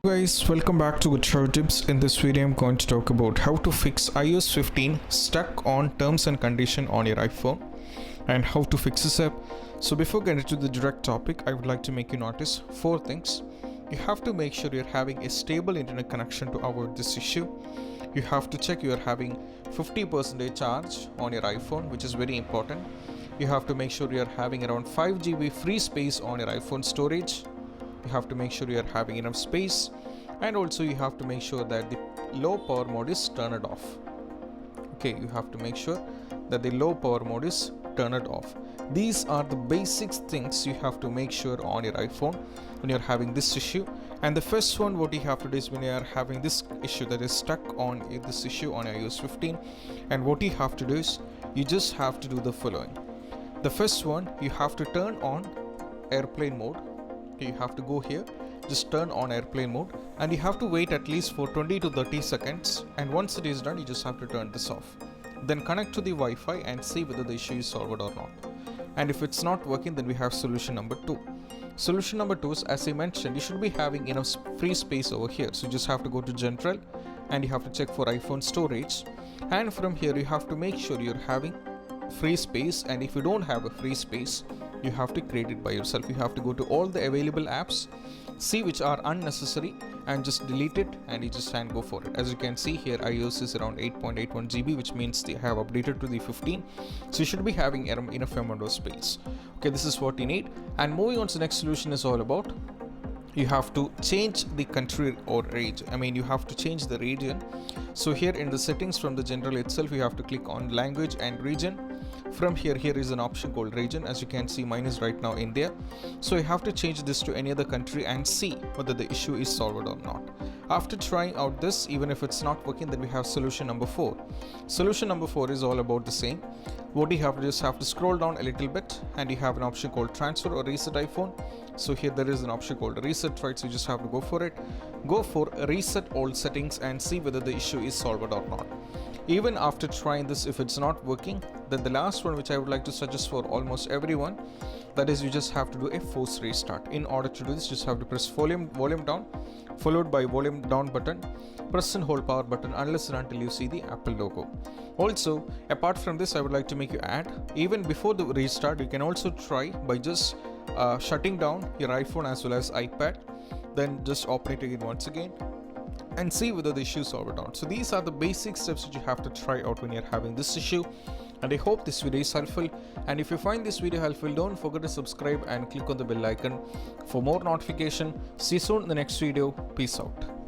Guys, welcome back to Good Show Tips. In this video I'm going to talk about how to fix iOS 15 stuck on terms and condition on your iPhone and how to fix this up. So before getting to the direct topic, I would like to make you notice 4 things. You have to make sure you're having a stable internet connection to avoid this issue. You have to check you're having 50% charge on your iPhone, which is very important. You have to make sure you're having around 5 GB free space on your iPhone storage. You have to make sure you are having enough space, and also you have to make sure that the low power mode is turned off. Okay, you have to make sure that the low power mode is turned off. These are the basic things you have to make sure on your iPhone when you're having this issue. And the first one, what you have to do is when you are having this issue that is stuck on this issue on iOS 15, and what you have to do is you just have to do the following. The first one, you have to turn on airplane mode. You have to go here, just turn on airplane mode, and you have to wait at least for 20 to 30 seconds, and once it is done you just have to turn this off. Then connect to the Wi-Fi and see whether the issue is solved or not. And if it's not working, then we have solution number 2. Solution number 2 is, as I mentioned, you should be having enough free space over here. So you just have to go to General and you have to check for iPhone storage, and from here you have to make sure you're having free space. And if you don't have a free space, you have to create it by yourself. You have to go to all the available apps, see which are unnecessary, and just delete it, and you just go for it. As you can see here, iOS is around 8.81 GB, which means they have updated to the 15, so you should be having enough amount of space. Okay, this is what you need. And moving on to the next solution is all about, you have to change the country or region. You have to change the region. So here in the settings from the general itself, you have to click on language and region. From here is an option called region. As you can see, mine is right now India. So you have to change this to any other country and see whether the issue is solved or not. After trying out this, even if it's not working, then we have solution number 4. Solution number 4 is all about the same. What you have to just have to scroll down a little bit, and you have an option called transfer or reset iPhone. So here there is an option called reset, right? So you just have to go for it. Go for reset all settings and see whether the issue is solved or not. Even after trying this, if it's not working, then the last one, which I would like to suggest for almost everyone, that is, you just have to do a force restart. In order to do this, you just have to press volume down followed by volume down button, press and hold power button unless and until you see the Apple logo. Also, apart from this, I would like to make you add, even before the restart, you can also try by just shutting down your iPhone as well as iPad, then just open it again once again and see whether the issue is solved or not. So these are the basic steps that you have to try out when you're having this issue, and I hope this video is helpful. And if you find this video helpful, don't forget to subscribe and click on the bell icon for more notification. See you soon in the next video. Peace out.